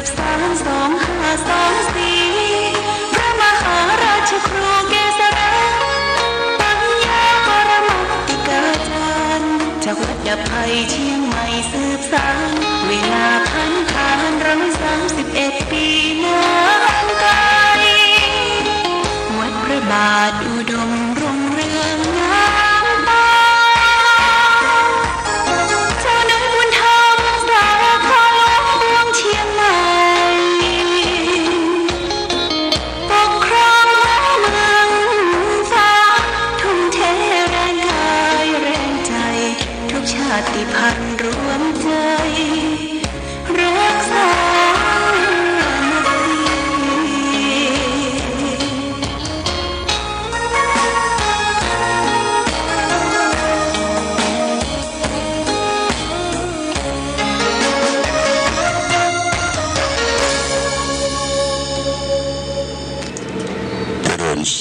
บ32524พระมหาราชครูเกษราปัญญาปรมัตติกาจารย์จากวัดยาไพเชียงใหม่สืบสานเวลา1,031 ปีนานไกลวัดพระบาทอุดมรุ่งเรืองงามตาเจ้าหน้าบุญธรรมสารคาหลวงเมืองเชียงใหม่ปกครองเมืองฟ้าทุ่มเทแรงกายแรงใจทุกชาติพันธุ์รวมใจรักษา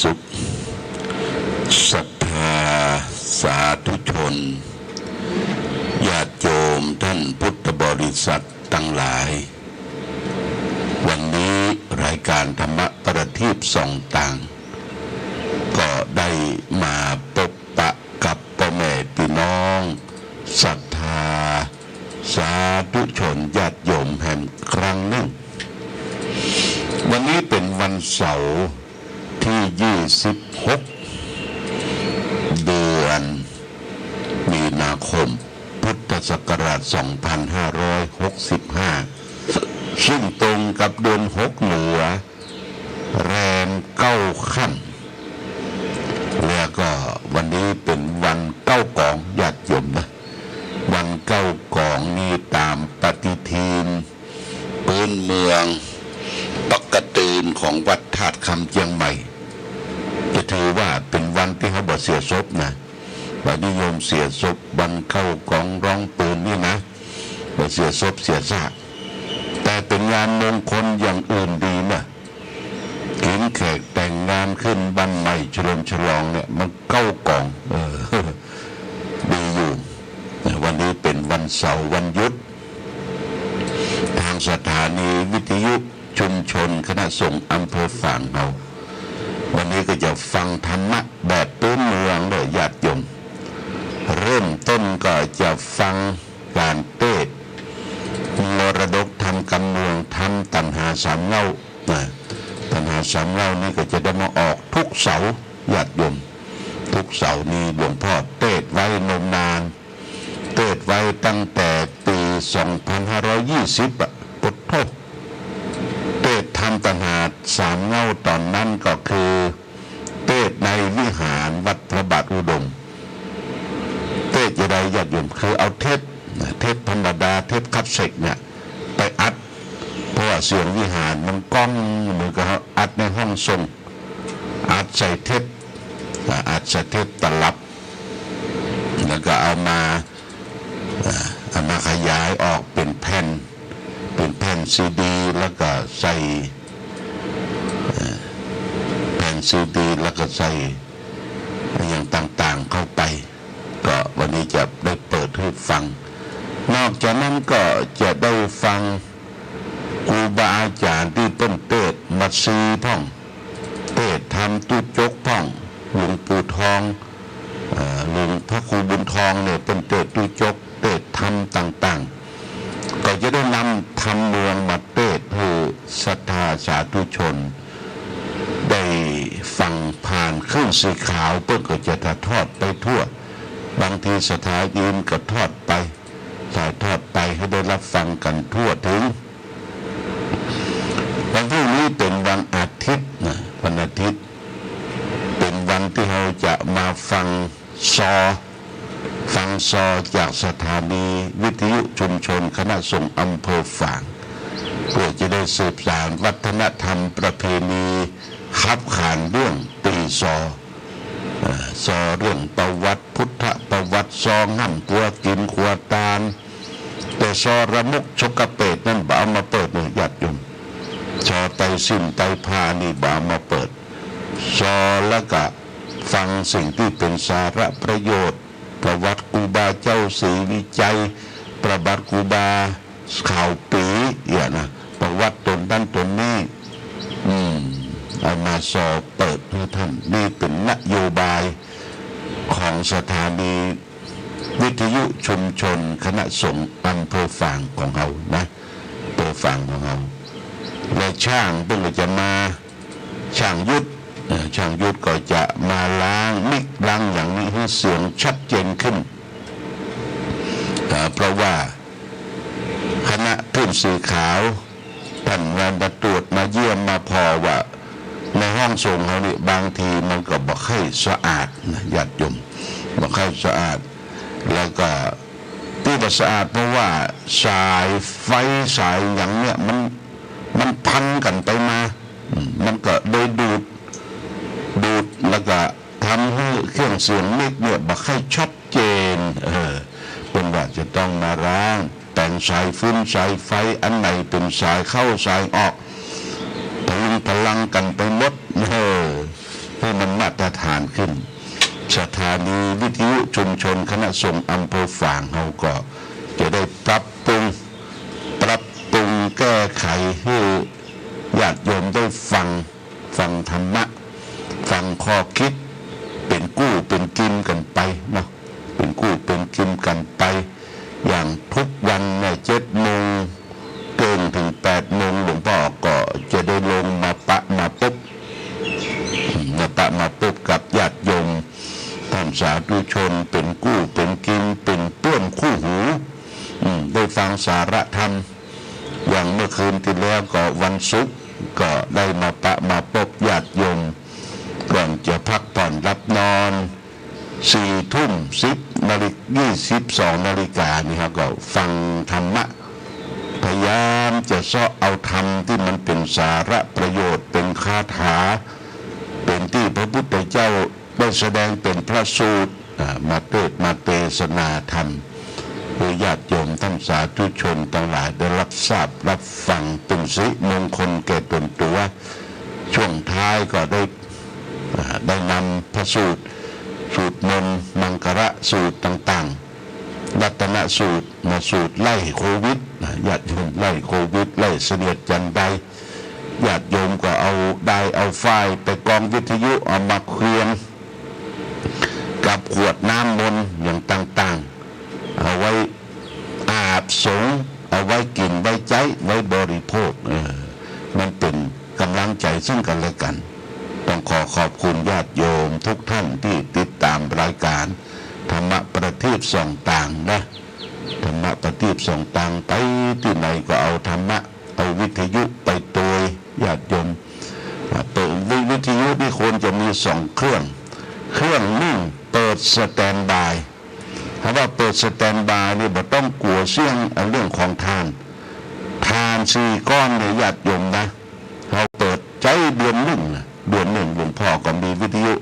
สุขศรัทธาสาธุชนญาติโยมท่านพุทธบริษัททั้งหลายวันนี้รายการธรรมประทีปส่องต่างก็ได้มาพบปะกับพ่อแม่พี่น้องศรัทธาสาธุชนญาติโยมแห่งครั้งหนึ่งวันนี้เป็นวันเสาร์ที่26เดือนมีนาคมพุทธศักราช2565ซึ่งตรงกับเดือน6เหนือแรม9ค่ำแล้วก็วันนี้เป็นวันเก้ากองญาติโยมนะวันเก้ากองนี้ตามปฏิทินพื้นเมืองปกติของวัดธาตุคำเชียงใหม่จะถือว่าเป็นวันที่เขาบอกเสียศพนะวันนิยมเสียศพวันเข้ากองร้องปืนนี่นะบอกเสียศพเสียซากแต่เป็นงานมงคลอย่างอื่นดีนะกินแขกแต่งงานขึ้นบ้านใหม่เฉลิมฉลองเนี่ยมันเข้ากองดีอยู่วันนี้เป็นวันเสาร์วันหยุดทางสถานีวิทยุชุมชนคณะสงฆ์อำเภอฝางเราวันนี้ก็จะฟังธรรมะแบบพื้นเมืองเลยญาติโยมเริ่มต้นก็จะฟังการเทศน์มรดกธรรมกำเมืองธรรมตัณหาสามเงาตัณหาสามเงานี่ก็จะได้มาออกทุกเสาร์ญาติโยมทุกเสาร์นี้หลวงพ่อเทศน์ไว้นมนานเทศน์ไว้ตั้งแต่ปี2520พุทโธเทศธรรมตัณหาสามเงาตอนนั้นก็คือเทศในวิหารวัดพระบาทอุดมเทศจะได้ญาติโยมคือเอาเทปธรรมดาเทปคัดเซ็กเนี่ยไปอัดเพราะว่าเสียงวิหารมันก้องเหมือนกับอัดในห้องทรงอัดใส่เทปอัดใส่เทปตลับแล้วก็เอามาขยายออกเป็นแผ่นซีดีแล้วก็ใส่แผ่นซีดีแล้วก็ใส่อย่างต่างๆเข้าไปก็วันนี้จะได้เปิดให้ฟังนอกจากนั้นก็จะได้ฟังครูบาอาจารย์ที่ต้นเทศมัดซีพ่องเทศธรรมตุจกพ่องหลวงปู่ทองหลวงพระครูบุญทองเนี่ยเป็นเทศตุจกเทศธรรมต่างๆก็จะได้นำธรรมเมืองมาเทศให้ศรัทธาสาธุชนได้ฟังผ่านเครื่องสีขาวเพื่อก็จะถ่ายทอดไปทั่วบางทีสถานีก็ทอดไปถ่ายทอดไปให้ได้รับฟังกันทั่วถึงวันพรุ่งนี้เป็นวันอาทิตย์นะวันอาทิตย์เป็นวันที่เราจะมาฟังซอจากสถานีวิทยุชุมชนคณะสงฆ์อำเภอฝางเพื่อจะได้สืบสานวัฒนธรรมประเพณีขับขานเรื่องตีซอเรื่องประวัติพุทธประวัติซอง่ำกัวกินขวตาลแต่ซอระมุกชกเปตนั่นบ่เอามาเปิดเลยญาติโยมซอไตสิ้นไตพานี่บ่เอามาเปิดซอแล้วก็ฟังสิ่งที่เป็นสาระประโยชน์ประวัติครูบาเจ้าศรีวิจัยประวัติครูบาข่าวปีนะประวัติ ด้านตัวนี้เอามาสอบเปิดให้ท่านนี่เป็นนโยบายของสถานีวิทยุชุมชนคณะสงฆ์อำเภอฝางของเรานะอำเภอฝางของเราและช่างเพิ่งจะมาช่างยุทธก็จะมาล้างมิกล้างอย่างนี้ให้เสียงชัดเจนขึ้นเพราะว่าคณะผู้สื่อข่าวท่านงานมาตรวจมาเยี่ยมมาพอว่าในห้องส่งเขานี่บางทีมันก็บ่ค่อยสะอาดนะญาติโยมบ่ค่อยสะอาดแล้วก็ที่บ่สะอาดเพราะว่าสายไฟสายอย่างเนี้ยมันพันกันไปมามันก็โดยดูดแล้วก็ทำให้เครื่องเสียงมิกเนี่ยบ่ค่อยชัดเจนเป็นว่าจะต้องมาล้างแต่งสายฟื้นสายไฟอันไหนเป็นสายเข้าสายออกพลังกันไปหมดให้มันมาตรฐานขึ้นสถานีวิทยุชุมชนคณะสงฆ์อำเภอฝางเราก็จะได้ปรับปรุงแก้ไขให้ญาติโยมได้ฟังธรรมะฟังข้อคิดเป็นกู้เป็นกินกันไปเนาะเป็นกู้เป็นกินกันไปอย่างทุกวันเนี่ย7 โมงเกินถึง8 โมงหลวงพ่อก็จะได้ลงมาปะมาปุ๊บกับญาติโยมท่านสาธุชนเป็นกู้เป็นกินเป็นเปื้อนคู่หูได้ฟังสาระธรรมอย่างเมื่อคืนที่แล้วก็วันศุกร์ก็ได้มาปะมาพบญาติโยมก่อนจะพักผ่อนรับนอน22:22 นาฬิกานี่ครับก็ฟังธรรมะพยายามจะเสาะเอาธรรมที่มันเป็นสาระประโยชน์เป็นคาถาเป็นที่พระพุทธเจ้าได้แสดงเป็นพระสูตรมาเทศนาธรรมโดยญาติโยมท่านสาธุชนทั้งหลายได้รับทราบรับฟังเป็นสิริมงคลแก่ตนตัวช่วงท้ายก็ได้นำพระสูตรมนต์มังคระสูตรต่างๆรัตนสูตรมาสูตรไล่โควิดญาติโยมไล่โควิดไล่เสนียดจันไดญาติโยมก็เอาไฟไปกองวิทยุเอามาเคลียงกับขวดน้ำมนต์อย่างต่างๆเอาไว้อาบสงเอาไว้กินไว้ใจไว้บริโภคมันเป็นกำลังใจซึ่งกันและกันต้องขอบคุณญาติโยมทุกท่านที่ติดตามรายการธรรมะประทีปส่องต่างนะธรรมะประทีปส่องต่างไปที่ไหนก็เอาธรรมะเอาวิทยุไปตัวญาติโยมเปิดวิทยุที่ควรจะมี2 เครื่องนิ่งเปิดสแตนบายถ้าว่าเปิดสแตนบายนี่บ่ต้องกลัวเสี่ยงเรื่องของทาน4 ก้อนในญาติโยมนะเราเปิดใจเดือนหนึ่งหลวงพ่อก็มีวิทยุ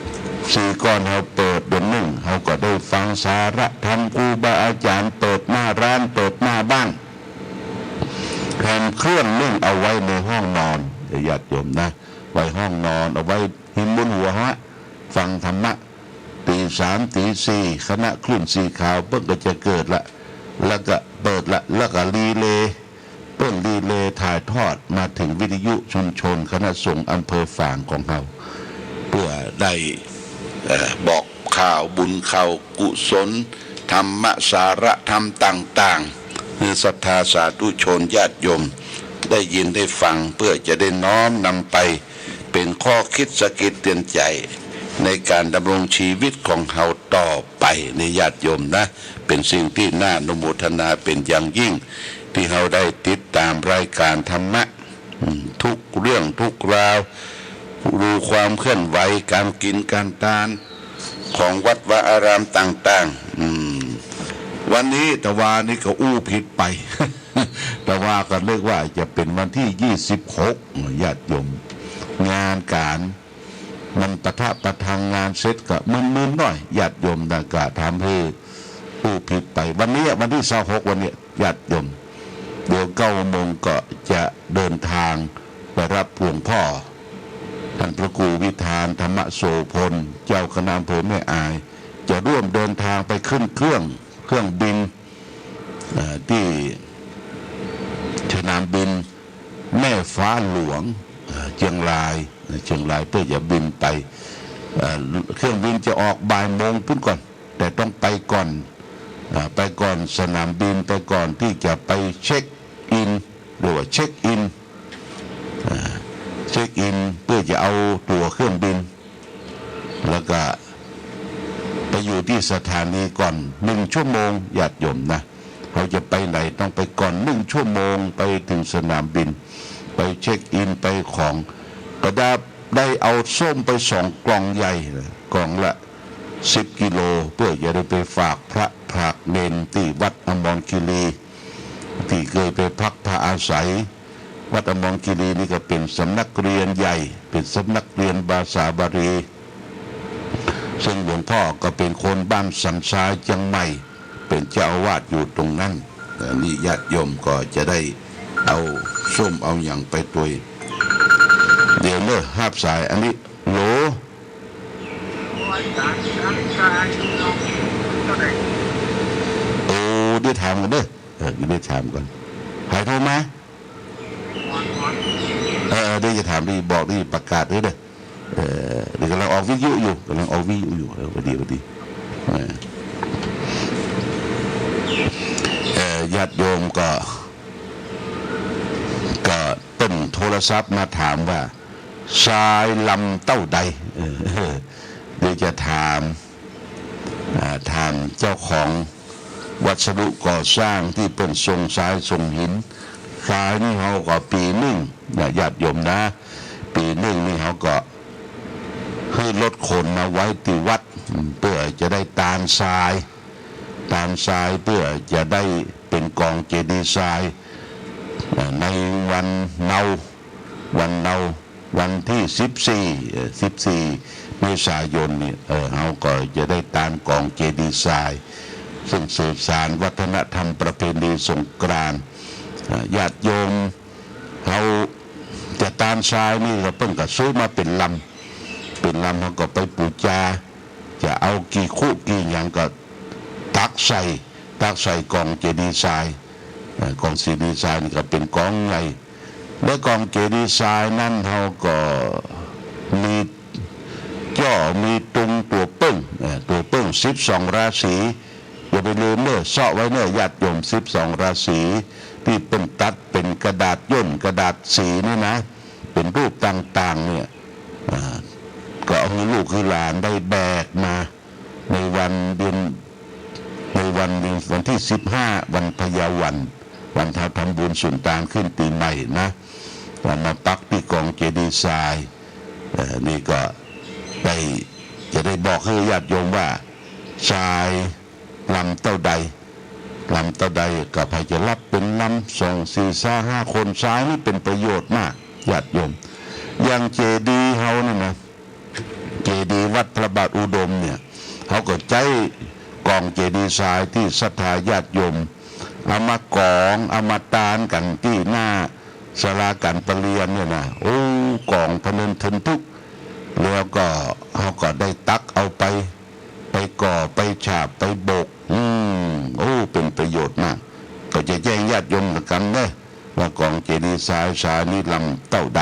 4 ก้อนเราเปิดเดือนหนึ่งเราก็ได้ฟังสาระธรรมครูบาอาจารย์เปิดหน้าร้านเปิดหน้าบ้านแผ่นเครื่องนึ่งเอาไว้ในห้องนอนญาติโยมนะไว้ห้องนอนเอาไว้หินบนหัวฟังธรรมะตี 3 ตี 4คณะคลื่นสีขาวเพิ่งก็จะเกิดละแล้วก็เปิดละแล้วก็รีเลย์ถ่ายทอดมาถึงวิทยุชุมชนคณะสงฆ์อำเภอฝางของเราเพื่อได้บอกข่าวบุญข่าวกุศลธรรมะสาระธรรมต่างๆคือศรัทธาสาธุชนญาติโยมได้ยินได้ฟังเพื่อจะได้น้อมนำไปเป็นข้อคิดสะกิดเตือนใจในการดำรงชีวิตของเราต่อไปในญาติโยมนะเป็นสิ่งที่น่าอนุโมทนาเป็นอย่างยิ่งที่เราได้ติดตามรายการธรรมะทุกเรื่องทุกราวดูความเคลื่อนไหวการกินการทานของวัดวาอารามต่างๆวันนี้ตะวานี่ก็อู้ผิดไป ตะวาก็เรียกว่าจะเป็นวันที่26ญาติโยมงานการมันปะทะประทังงานเสร็จก็มึนๆหน่อยญาติโยมดังกะทำให้อู้ผิดไปวันนี้วันที่26วันนี้ญาติโยมเดี๋ยว9 โมงก็จะเดินทางไปรับหลวงพ่อท่านพระครูวิธานธรรมโสพลเจ้าคณะอำเภอแม่อายจะร่วมเดินทางไปขึ้นเครื่องบินที่สนามบินแม่ ฟ้าหลวงเชียงรายเพื่อจะบินไปเครื่องบินจะออกบ่ายโมงขึ้นก่อนแต่ต้องไปก่อนสนามบินไปก่อนที่จะไปเช็คอินหรือว่าเช็คอินเพื่อจะเอาตั๋วเครื่องบินแล้วก็ไปอยู่ที่สถานีก่อน1 ชั่วโมงญาติโยมนะเขาจะไปไหนต้องไปก่อน1 ชั่วโมงไปถึงสนามบินไปเช็คอินไปของก็ได้เอาส้มไป2 กล่องใหญ่กล่องละ10 กิโลเพื่อจะได้ไปฝากพระผากเนนที่วัดอมรคีรีที่เคยไปพักพระอาศัยวัดอมรคีรีนี่ก็เป็นสำนักเรียนใหญ่เป็นสำนักเรียนภาษาบาลีซึ่งหลวงพ่อก็เป็นคนบ้านสันทรายเชียงใหม่เป็นเจ้าอาวาสอยู่ตรงนั้นนี่ญาติโยมก็จะได้เอาส้มเอาอย่างไปตุยเดี๋ยวเลิกห้าบสายอันนี้โหลโอ้ได้ถามกันเด้อได้ถามกันหายโทรมาได้จะถามดีบอกดีประกาศด้วยเด้อเดี๋ยวกำลังออกวิทยุอยู่พอดีญาติโยมก็ต้นโทรศัพท์มาถามว่าทรายลำเต้าใดเดี๋ยวจะถามเจ้าของวัสดุก่อสร้างที่เป็นทรงทรายทรงหินทรายนี่เขาก็ปีหนึ่งญาติโยมนะปีหนึ่งนี่เขาก็ให้รถขนมาไว้ที่วัดเพื่อจะได้ตามทรายเพื่อจะได้เป็นกองเจดีย์ทรายในวันเนาวันที่14 เมษายนนี่เขาก็จะได้ตามกองเจดีย์ทรายซึ่งสืบสานวัฒนธรรมประเพณีสงกรานต์ญาติโยมเขาจะตามทรายนี่ก็เพิ่งก็ซื้อมาเป็นลำเขาก็ไปปูจาจะเอากี่คู่กี่อย่างก็ตักใส่กองเจดีย์ทรายกองเจดีย์ทรายนี่ก็เป็นกองใหญ่และกองเจดีย์ทรายนั่นเขาก็มีจ่อมีตุงตัวเปิ้ง12 ราศีอย่าไปลืมเนอะเสาะไว้เนอะญาติโยม12 ราศีที่เป็นตัดเป็นกระดาษย่นกระดาษสีนี่นะเป็นรูปต่างๆเนี่ยก็เอาลูกคือหลานได้แบกมาในวันที่15วันพยาวันทำบุญสุนทานขึ้นปีใหม่นะมาปักที่กองเจดีย์ทรายนี่ก็จะได้บอกให้ญาติโยมว่าทรายลำเต้าใดกับใครจะรับเป็นลำ2 4 5 คนทรายนี่เป็นประโยชน์มากญาติโยมอย่างเจดีย์เขาเนี่ยนะเจดีย์วัดพระบาทอุดมเนี่ยเขาก็ใจกองเจดีย์ทรายที่ศรัทธาญาติโยมเอามากองเอามาตานกันที่หน้าศาลาการประเรียนเนี่ยนะกองพนันทึนทุกแล้วก็เขาก็ได้ตักเอาไปก่อไปฉาบไปโบกเป็นประโยชน์มากก็จะแจ้งญาติโยมกันนะว่ากองเจดีย์ทรายนี้ลำเต้าใด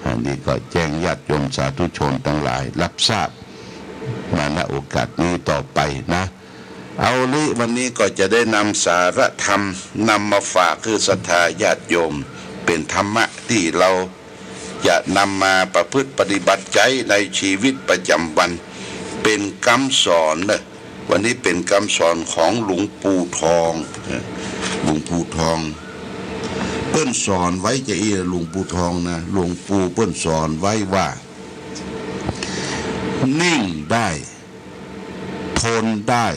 อันนี้ก็แจ้งญาติโยมสาธุชนทั้งหลายรับทราบมาณโอกาสนี้ต่อไปนะเอาลิวันนี้ก็จะได้นำสาระธรรมนำมาฝากคือศรัทธาญาติโยมเป็นธรรมะที่เราจะนำมาประพฤติปฏิบัติใจในชีวิตประจำวันเป็นคำสอนนะวันนี้เป็นคำสอนของหลวงปู่ทองเปิ้นสอนไว้จะหลวงปู่ทองนะหลวงปู่เปิ้นสอนไว้ว่านิ่งได้ทนได้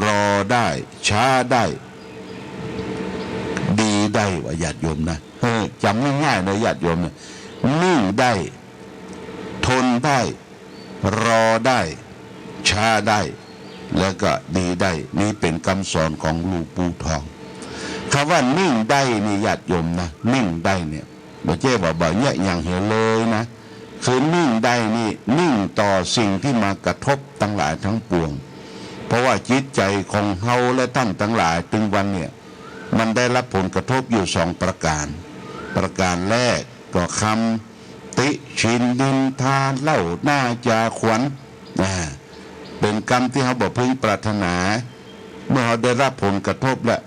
รอได้ช้าได้ดีได้ว่าญาติโยมนะจำง่ายๆนะญาติโยมนะนิ่งได้ทนได้รอได้ช้าได้แล้วก็ดีได้นี่เป็นคำสอนของหลวงปู่ทองคำว่านิ่งได้นี่ญาติโยมนะนิ่งได้เนี่ยไม่ใช่ว่าบ่เนี่ยอย่างเหี่ยวเลยนะคือนิ่งได้นี่นิ่งต่อสิ่งที่มากระทบทั้งหลายทั้งปวงเพราะว่าจิตใจของเฮาและท่านทั้งหลายถึงวันเนี่ยมันได้รับผลกระทบอยู่2 ประการ ประการแรกก็คำติชินดินทาเล่าหน้าจาขวัญเป็นกรรมที่เขาบอกพึงปรารถนาเมื่อเขาได้รับผลกระทบแล้ว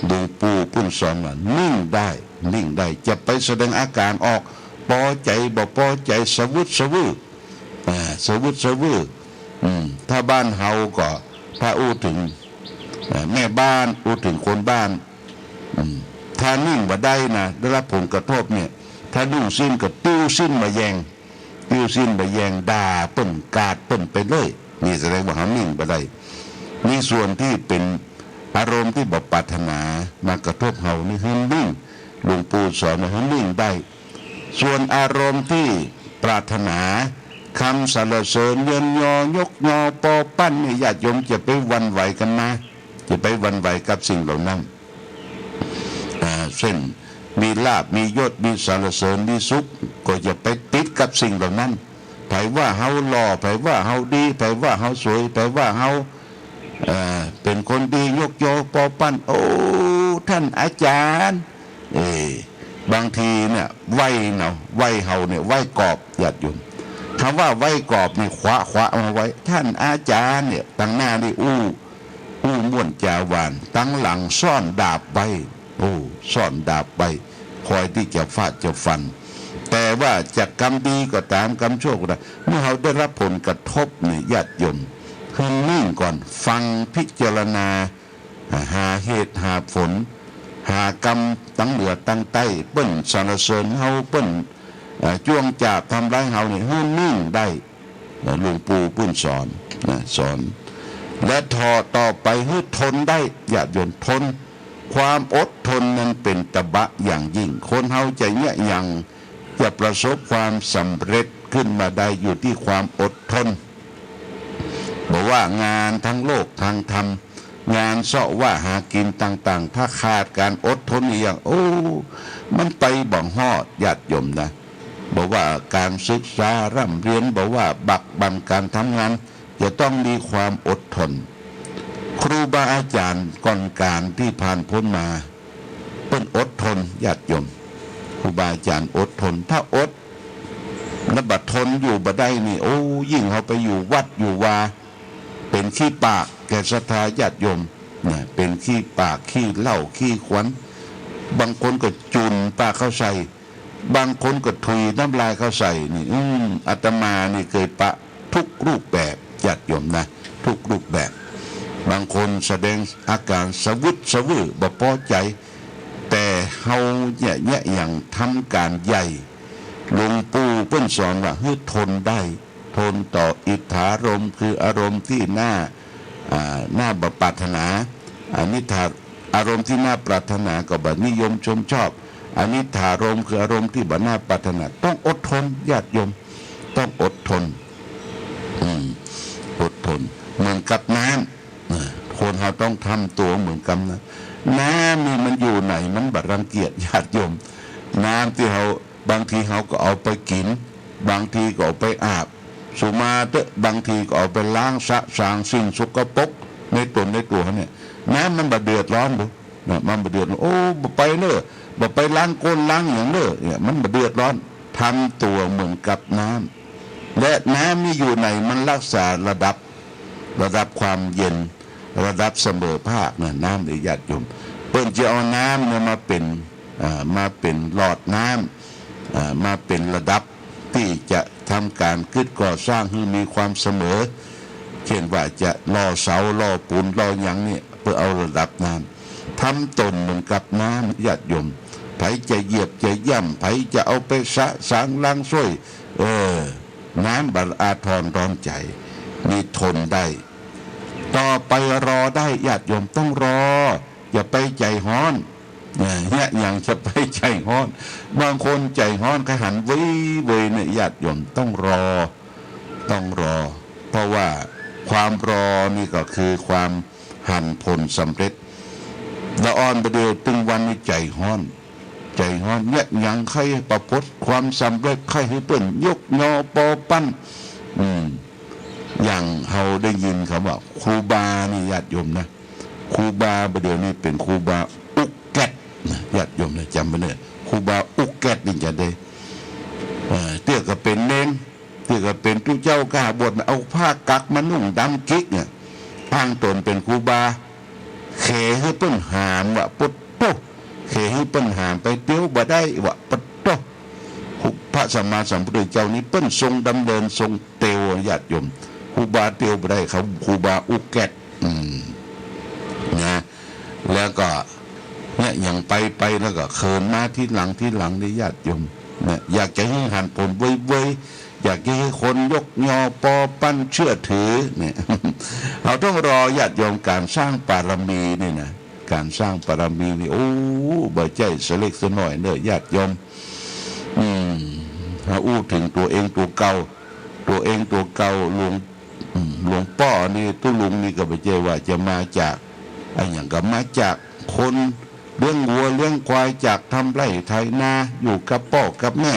หลวงปู่พุ่นสอนว่านิ่งได้จะไปแสดงอาการออกพอใจบ่พอใจสวุดสวือถ้าบ้านเฮาก็ถ้าอู้ถึงแม่บ้านอู้ถึงคนบ้านถ้านิ่งบ่ได้นะได้รับผลกระทบเนี่ยถ้านิ่งสิ้นก็ติ้วสิ้นมาแยงด่าเปิ้นกาดเปิ้นไปเลยนี่แสดงว่าเขานิ่งบ่ได้มีส่วนที่เป็นอารมณ์ที่บ่ปรารถนามากระทบเฮานี่ให้นิ่งหลวงปู่สอนให้นิ่งได้ส่วนอารมณ์ที่ปรารถนาคำสรรเสริญเยินยอยกยอปอปั้นนี่ญาติโยมจะไปหวั่นไหวกันนะจะไปหวั่นไหวกับสิ่งเหล่านั้นเช่นมีลาภมียศมีสรรเสริญมีสุขก็จะไปติดกับสิ่งเหล่านั้นไผว่าเฮาหล่อไผว่าเฮาดีไผว่าเฮาสวยไผว่าเฮาเป็นคนดียกยอปอปั้นโอ้ท่านอาจารย์บางทีเนี่ยไหวเฮาเนี่ยไหวกอบญาติโยมคำว่าไหวกอบนี่คว้าเอาไว้ท่านอาจารย์เนี่ยตั้งหน้านี่อู้ม่วนจาวานตั้งหลังซ่อนดาบไว้ซ่อนดาบไว้คอยที่จะฟาดจะฟันแต่ว่าจากกรรมดีก็ตามกรรมชั่วก็ตามเมื่อเขาได้รับผลกระทบเนี่ยญาติโยมคือนิ่งก่อนฟังพิจารณาหาเหตุหาผลหากรรมตั้งเหลือตั้งใต้เปิ้นสรรเสริญเฮาเปิ้นจ้วงจับทำร้ายเฮาเนี่ยให้นิ่งได้หลวงปู่ปุ้นสอนและต่อไปให้ทนได้อย่าหย่อนทนความอดทนนั้นเป็นตบะอย่างยิ่งคนเฮาใจเนี่ยยังจะประสบความสำเร็จขึ้นมาได้อยู่ที่ความอดทนบอกว่างานทั้งโลกทางธรรมงานเสาะว่าหากินต่างๆถ้าขาดการอดทนอย่างมันไปบ่งฮอดญาติโยมนะบอกว่าการศึกษาร่ำเรียนบอกว่าบักบั่นการทำงานจะต้องมีความอดทนครูบาอาจารย์ก่อนการที่ผ่านพ้นมาเป็นอดทนญาติโยมครูบาอาจารย์อดทนถ้าอดและบัดทนอยู่บ่ได้นี่ยิ่งเขาไปอยู่วัดอยู่วาเป็นขี้ปากแก่ศรัทธาญาติโยมเนี่ยเป็นขี้ปากขี้เหล้าขี้ขวัญบางคนก็จุนปากเข้าใส่บางคนก็ถุยน้ำลายเข้าใส่นี่อาตมานี่เคยปะทุกรูปแบบญาติโยมนะทุกรูปแบบบางคนแสดงอาการสวุดสวือบ่พอใจแต่เฮาเนี่ยอย่างทำการใหญ่หลวงปู่เพิ่นสอนว่าให้ทนได้ทนต่ออิทธารมคืออารมณ์ที่น่าปรารถนานิทาอารมณ์ที่น่าปรารถนาก็บ่นิยมชมชอบอนิทารมคืออารมณ์ที่บ่น่าปรารถนาต้องอดทนญาติโยมต้องอดทนอดทนเหมือนกับน้ำคนเราต้องทำตัวเหมือนกันนะน้ำนี่มันอยู่ไหนมันบัดรังเกียจญาติโยมน้ำที่เขาบางทีเขาก็เอาไปกินบางทีก็เอาไปอาบสุมาเตะบางทีก็เอาไปล้างสะสางสิ่งสกปรกในตัวเนี่ยน้ำมันบะเดือดร้อนบุมันบะเดือดบะไปเนอะบะไปล้างก้นล้างอย่างเนอะเนี่ยมันบะเดือดร้อนทำตัวเหมือนกับน้ำและน้ำนี่อยู่ไหนมันรักษาระดับความเย็นระดับเสมอภาคนะน้ำในญาติโยมเปิ้นจะเอาน้ำเนี่ยมาเป็นหลอดน้ำมาเป็นระดับที่จะทำการก่อสร้างให้มีความเสมอเช่นว่าจะล่อเสาล่อปูนล่อหยังเนี่ยเพื่อเอาระดับน้ำทำตนเหมือนกับน้ำญาติโยมไผจะเหยียบจะย่ำไผจะเอาไปสางล้างช่วยน้ำบัดอาทรร้อนใจมีทนได้ต่อไปรอได้ญาติโยมต้องรออย่าไปใจฮ้อนเนี่ยอย่างจะไปใจฮ้อนบางคนใจฮ้อนก็หันเว้ยเนี่ยญาติโยมต้องรอเพราะว่าความรอนี่ก็คือความหันผลสำเร็จละอ่อนประเดี๋ยวตึงวันนี้ใจฮ้อนเนี่ยอย่างใครประพฤติความสำเร็จใครให้เปิ้นยกยอปอปั้นอย่างเฮาได้ยินเขาว่าครูบานี่ญาติโยมนะครูบาประเดี๋ยวนี้เป็นครูบาอุกแกะญาติโยมนะจำไว้เนี่ยครูบาอุก แกตนี่จะได้เตี้ยก็เป็นเน้นเตี้ยก็เป็นทุเจ้ากาบทเอาผ้ากักมานุ่งดำกิ๊กเนี่ยทางตนเป็นครูบาเขให้เปิ้นหามวะปุตโตเขให้เปิ้นหามไปเตี้ยวบ่ได้วะปุตโตพระสัมมาสัมพุทธเจ้านี้เปิ้นทรงดำเนินทรงเตียวญาติโยมครูบาเตียวบ่ได้เขาครูบาอุกแกตนะแล้วก็เนี่ยอย่างไปแล้วก็เขินมาที่หลังในญาติโยมเนี่ยอยากจะให้หันผลเว้ยอยากให้คนยกยอปอปั้นเชื่อถือเนี่ยเราต้องรอญาติโยมการสร้างบารมีนี่นะการสร้างบารมีนี่โอ้บ่ใจเสล็กสน้อยเนอะญาติโยมถ้าอู้ถึงตัวเองตัวเก่าหลวงพ่อนี่ตุ้ลุงนี่ก็ไม่ใช่ว่าจะมาจากอย่างก็มาจากคนเลี้ยงวัวเลี้ยงควายจากทำไร่ไถนาอยู่กับพ่อกับแม่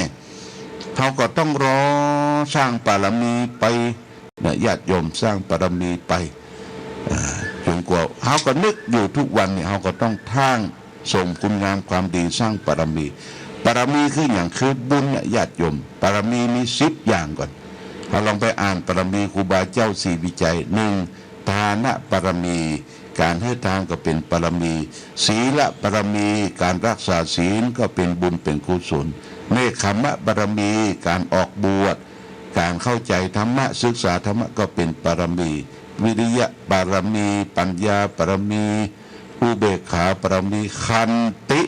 เขาก็ต้องรอสร้างบารมีไปญาติโยมสร้างบารมีไปจนกว่าเขาก็นึกอยู่ทุกวันเนี่ยเขาก็ต้องท่างส่งคุณงามความดีสร้างบารมีคืออย่างคือบุญญาติโยมบารมีมี10อย่างก่อนเราลองไปอ่านบารมีครูบาเจ้า4วิจัย1ทานะบารมีการให้ทานก็เป็นบารมีศีลบารมีการรักษาศีลก็เป็นบุญเป็นกุศลเนคขมะบารมีการออกบวชการเข้าใจธรรมะศึกษาธรรมะก็เป็นบารมีวิริยะบารมีปัญญาบารมีอุเบกขาบารมีขันติ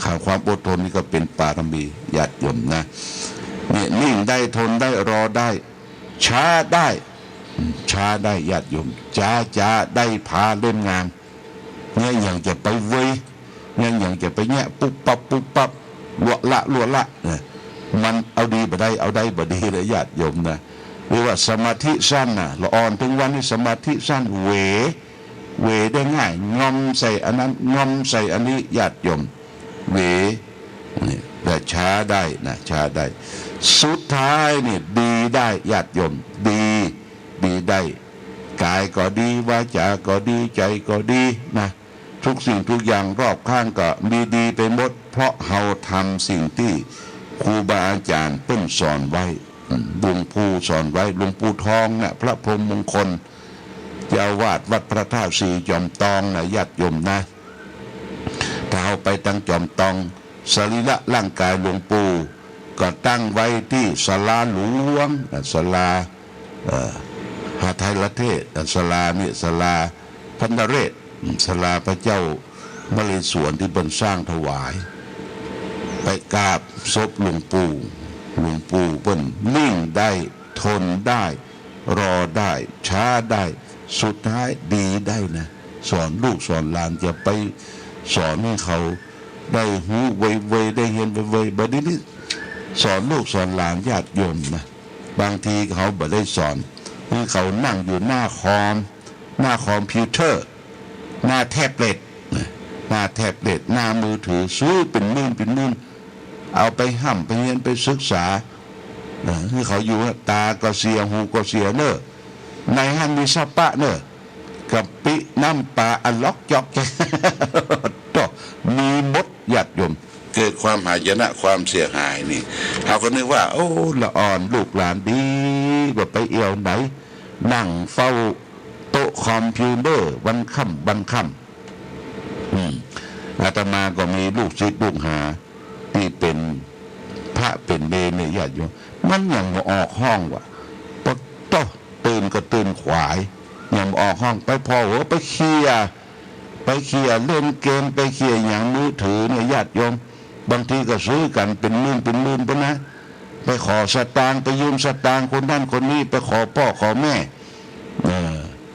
ขาความอดทนนี่ก็เป็นบารมีญาติโยมนะเนี่ยนิ่งได้ทนได้รอได้ช้าได้ญาติโยมจ้าได้พาเล่นงานเนี่ยอย่างจะไปเว้ยเนี่ยอย่างจะไปเนี่ยปุ๊บปั๊บลวละมันเอาดีบ่ได้เอาได้บ่ดีเลยญาติโยมนะหรือว่าสมาธิสั้นน่ะละอ่อนถึงวันนี้สมาธิสั้นเวได้ง่ายงอมใส่อันนั้นงอมใส่อันนี้ญาติโยมเวนี่แต่ช้าได้สุดท้ายนี่ดีได้ญาติโยมดีได้กายก็ดีวาจาก็ดีใจก็ดีนะทุกสิ่งทุกอย่างรอบข้างก็มีดีไปหมดเพราะเราทำสิ่งที่ครูบาอาจารย์เพิ่นสอนไว้หลวงปู่สอนไว้หลวงปู่ทองนะพระพรหมมงคลเจ้าวาดวัดพระธาตุสีจอมตองนะญาติโยมนะถ้าเอาไปตั้งจอมตองสรีระร่างกายหลวงปู่ก็ตั้งไว้ที่ศาลาหลวงศาลาหาไทยละเทศศาลานี่ศาลาพันธเรศศาลาพระเจ้ามเหสวนที่เป็นสร้างถวายไปกราบศพหลวงปู่เพิ่นนิ่งได้ทนได้รอได้ช้าได้สุดท้ายดีได้นะสอนลูกสอนหลานจะไปสอนให้เขาได้หูไวๆได้เห็นไวๆบัดนี้สอนลูกสอนหลานญาติโยมนะบางทีเขาบ่ได้สอนคือเขานั่งอยู่หน้าคอมพิวเตอร์หน้าแท็บเล็ตหน้ามือถือซื้อเป็นหมื่นเอาไปห้ำไปเรียนไปศึกษาคือเขาอยู่ตาก็เสียหูก็เสียเนอะในห้างมีสปะเนอะกับปิน้ำปลาอันล็อกจอกแกต่อมีมดหยัดยมเกิดความหายนะความเสียหายนี่เขาก็นึกว่าโอ้ละอ่อนลูกหลานดีแบบไปเอี่ยวไหนนั่งเฝ้าโต๊ะคอมพิวเตอร์วันค่ำอาตมาก็มีลูกศิษย์ลูกหาที่เป็นพระเป็นเนรเนี่ยญาติโยมมันยังออกห้องว่ะปะโตตื่นก็ตื่นขวายยังออกห้องไปพอหัวไปเคลียร์เล่นเกมไปเคลียร์อย่างมือถือเนี่ยญาติโยมบางทีก็ซื้อกันเป็นหมื่นไปนะไปขอสตางค์ไปยืมสตางค์คนนั้นคนนี้ไปขอพ่อขอแม่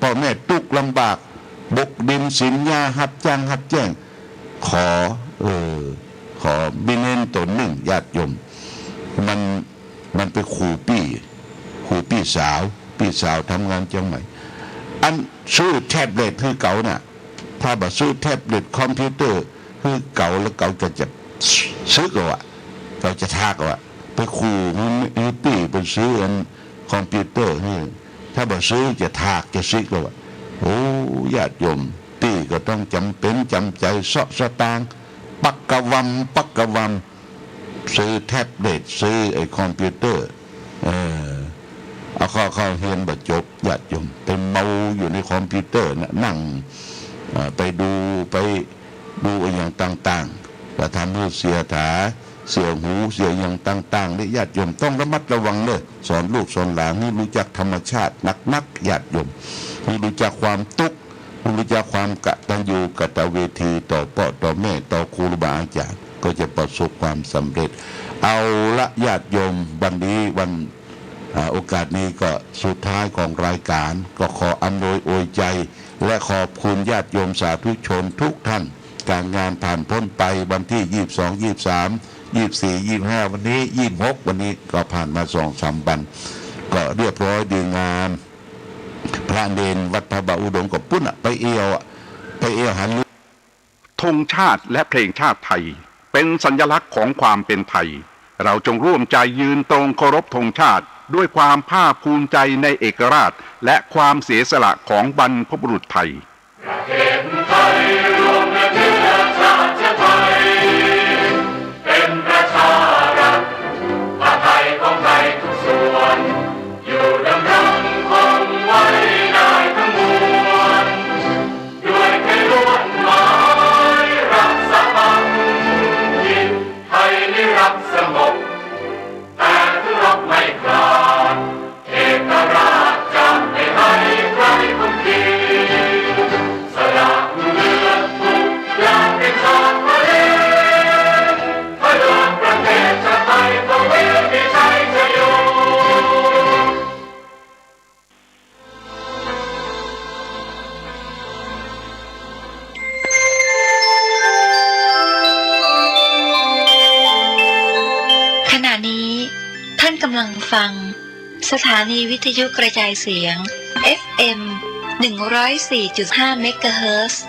พ่อแม่ทุกข์ลำบากบกดินสินยาหับจ้างหับแจ้งขอบินเนนตนหนึ่งญาติโยมมันไปขู่พี่สาวทำงานจังไหมอันซื้อแท็บเล็ตคือเก่าน่ะถ้าซื้อแท็บเล็ตคอมพิวเตอร์คือเก่าแล้วเก่าจะซื้อก็ว่าเราจะทากว่าไปขู่ปี้ไปซื้ออันคอมพิวเตอร์นี่ถ้าซื้อจะทากจะซิกก็ว่าโอ้ญาติโยมปี้ก็ต้องจำเป็นจำใจสตางค์ปักกะวัม ซื้อแท็บเล็ตซื้อไอ้คอมพิวเตอร์เอาเข้าเรียนบัดจบญาติโยมเป็นเมาอยู่ในคอมพิวเตอร์นะนั่งไปดูอย่างต่างๆก็ทำให้เสียหูเสียอย่างต่างๆนี่ญาติโยมต้องระมัดระวังเลยสอนลูกสอนหลานให้รู้จักธรรมชาตินักญาติโยมให้รู้จักความทุกข์รู้จักความกตัญญูกตเวทีต่อพ่อต่อแม่ต่อครูบาอาจารย์ก็จะประสบความสำเร็จเอาละญาติโยมวันนี้โอกาสนี้ก็สุดท้ายของรายการก็ขออำนวยอวยใจและขอบคุณญาติโยมสาธุชนทุกท่านการงานผ่านพ้นไปวันที่22 23 24 25วันนี้26วันนี้ก็ผ่านมา2-3 วันก็เรียบร้อยดีงามพระเนรวัดพระบาอุดมกับปุ้นไปเอวหันธงชาติและเพลงชาติไทยเป็นสัญลักษณ์ของความเป็นไทยเราจงร่วมใจยืนตรงเคารพธงชาติด้วยความภาคภูมิใจในเอกราชและความเสียสละของบรรพบุรุษไทยประเทศไทยรวมและเชื้อชาติไทยเป็นประชารัฐผ้าไทยของไทยทุกส่วนอยู่ดำรงคงไว้ได้ทั้งมวลด้วยใจล้วนหมายรักษาพันยินไทยนิรักสงบแต่ถึงรบไม่กล้าเอกราชจะไม่ให้ใครคุมขีสละเลือดทุกอย่างเป็นชาติทะเลพระดวงประเทศชาติไทยต้องมีชัยชโยขณะนี้ท่านกำลังฟังสถานีวิทยุกระจายเสียง FM 104.5 เมกะเฮิรตซ์